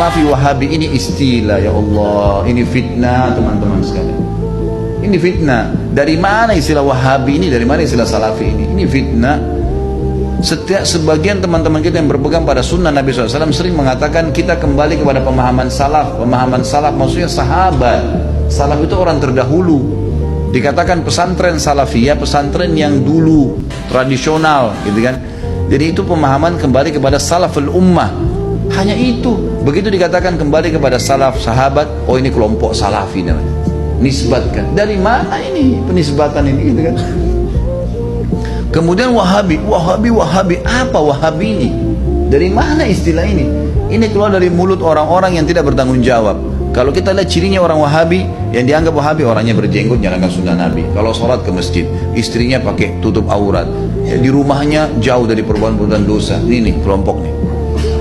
salafi wahabi ini istilah, ya Allah, ini fitnah teman-teman sekalian. Ini fitnah. Dari mana istilah wahabi ini, dari mana istilah salafi ini? Ini fitnah. Setiap sebagian teman-teman kita yang berpegang pada sunnah Nabi SAW sering mengatakan kita kembali kepada pemahaman salaf. Pemahaman salaf maksudnya sahabat. Salaf itu orang terdahulu. Dikatakan pesantren salafiyah, pesantren yang dulu, tradisional, gitu kan. Jadi itu pemahaman kembali kepada salaful ummah. Hanya itu. Begitu dikatakan kembali kepada salaf, sahabat, oh ini kelompok salafi namanya. Nisbatkan. Dari mana ini penisbatan ini, gitu kan? Kemudian wahabi. Apa wahabi ini? Dari mana istilah ini? Ini keluar dari mulut orang-orang yang tidak bertanggung jawab. Kalau kita lihat cirinya orang wahabi, yang dianggap wahabi orangnya berjenggot, jalankan sunnah Nabi. Kalau sholat ke masjid, istrinya pakai tutup aurat. Ya, di rumahnya jauh dari perbuatan dosa. Ini nih kelompok nih.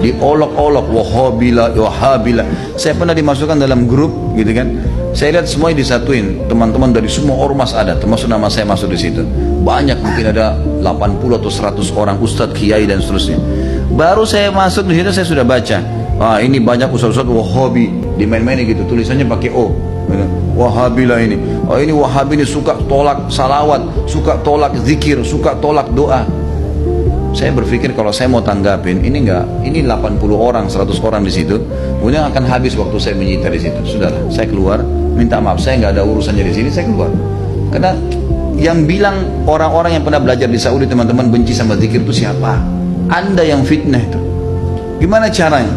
Diolok-olok, wahabila. Saya pernah dimasukkan dalam grup, gitu kan. Saya lihat semuanya disatuin, teman-teman dari semua ormas ada, termasuk nama saya masuk di situ. Banyak, mungkin ada 80 atau 100 orang, ustadz, kiai dan seterusnya. Baru saya masuk di situ saya sudah baca. Ah, ini banyak ustadz-ustadz wahabi, dimain-mainin gitu, tulisannya pakai O. Wahabi lah ini. Oh, ini wahabi ini suka tolak salawat, suka tolak zikir, suka tolak doa. Saya berpikir kalau saya mau tanggapin, ini 80 orang, 100 orang di situ, kemudian akan habis waktu saya menyita di situ. Sudahlah, saya keluar, minta maaf, saya nggak ada urusannya di sini, saya keluar. Karena yang bilang orang-orang yang pernah belajar di Saudi, teman-teman, benci sama zikir itu siapa? Anda yang fitnah itu. Gimana caranya?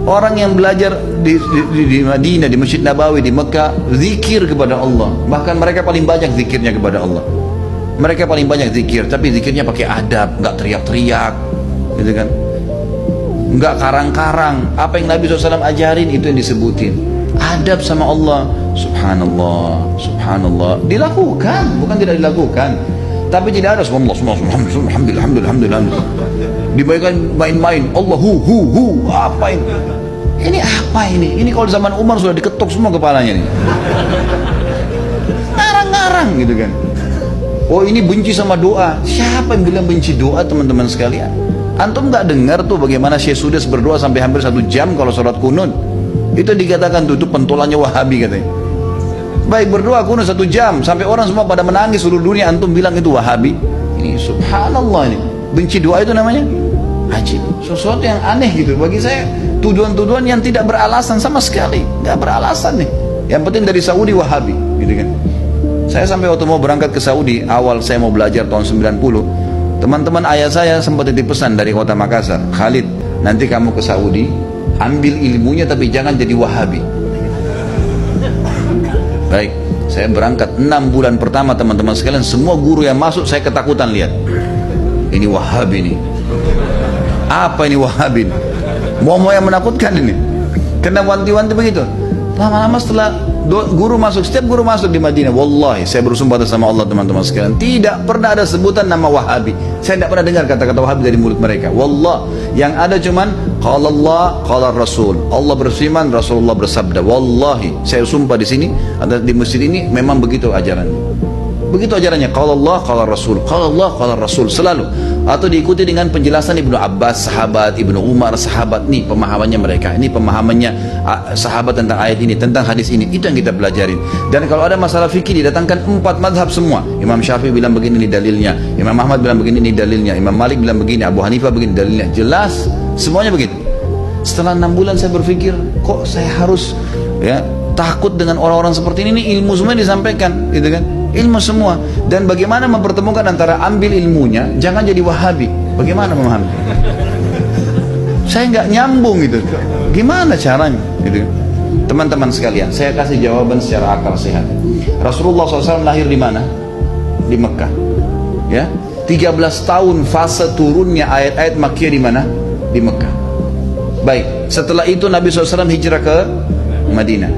Orang yang belajar di Madinah, di Masjid Nabawi, di Mekah, zikir kepada Allah. Bahkan mereka paling banyak zikirnya kepada Allah. Mereka paling banyak zikir, tapi zikirnya pakai adab, nggak teriak-teriak, gitu kan? Nggak karang-karang. Apa yang Nabi SAW ajarin itu yang disebutin. Adab sama Allah. Subhanallah, subhanallah. Dilakukan, bukan tidak dilakukan. Tapi tidak ada subhanallah, alhamdulillah. Dibayangkan main-main. Allah hu. Apa ini? Ini apa ini? Ini kalau zaman Umar sudah diketuk semua kepalanya nih. Ngarang-ngarang gitu kan. Oh, ini benci sama doa. Siapa yang bilang benci doa, teman-teman sekalian? Antum nggak dengar tuh bagaimana Syekh Sudes berdoa sampai hampir 1 jam kalau sholat kunut? Itu dikatakan tuh, itu pentolannya Wahabi katanya. Baik, berdoa kunut 1 jam sampai orang semua pada menangis seluruh dunia, antum bilang itu Wahabi? Ini subhanallah, ini benci doa itu namanya ajib. Sesuatu yang aneh gitu bagi saya, tuduhan-tuduhan yang tidak beralasan sama sekali, nggak beralasan nih. Yang penting dari Saudi Wahabi, gitu kan? Saya sampai waktu mau berangkat ke Saudi, awal saya mau belajar tahun 90, teman-teman ayah saya sempat titip pesan dari kota Makassar, Khalid, nanti kamu ke Saudi, ambil ilmunya tapi jangan jadi Wahabi. Baik, saya berangkat 6 bulan pertama, teman-teman sekalian, semua guru yang masuk saya ketakutan lihat. Ini Wahabi nih. Apa ini Wahabi? Mau yang menakutkan ini. Kena wanti-wanti begitu. Lama-lama setelah guru masuk, setiap guru masuk di Madinah, wallahi saya bersumpah atas nama Allah, teman-teman sekalian, tidak pernah ada sebutan nama Wahabi. Saya tidak pernah dengar kata-kata Wahabi dari mulut mereka. Wallah, yang ada cuman qala Allah, qala Rasul. Allah berfirman, Rasulullah bersabda. Wallahi, saya sumpah di sini, ada di masjid ini memang begitu ajarannya. Begitu ajarannya, qala Allah, qala Rasul, qala Allah, qala Rasul, selalu. Atau diikuti dengan penjelasan Ibnu Abbas, sahabat, Ibnu Umar, sahabat. Nih pemahamannya mereka, ini pemahamannya sahabat tentang ayat ini, tentang hadis ini. Itu yang kita pelajarin. Dan kalau ada masalah fikih, didatangkan 4 mazhab semua. Imam Syafi'i bilang begini, ini dalilnya. Imam Ahmad bilang begini, ini dalilnya. Imam Malik bilang begini, Abu Hanifah begini, dalilnya. Jelas, semuanya begitu. Setelah 6 bulan saya berpikir, kok saya harus takut dengan orang-orang seperti ini? Ilmu semua disampaikan, gitu kan? Ilmu semua. Dan bagaimana mempertemukan antara ambil ilmunya, jangan jadi Wahabi. Bagaimana memahami? Saya nggak nyambung gitu. Gimana caranya? Gitu. Teman-teman sekalian, saya kasih jawaban secara akal sehat. Rasulullah SAW lahir di mana? Di Mekah. Ya, 13 tahun fase turunnya ayat-ayat Makkiyah di mana? Di Mekah. Baik, setelah itu Nabi SAW hijrah ke Madinah.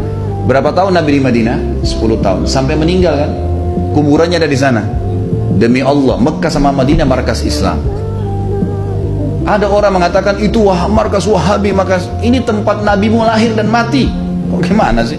Berapa tahun Nabi di Madinah? 10 tahun. Sampai meninggal kan? Kuburannya ada di sana. Demi Allah, Mekah sama Madinah markas Islam. Ada orang mengatakan itu markas Wahabi, markas ini tempat Nabimu lahir dan mati. Kok gimana sih?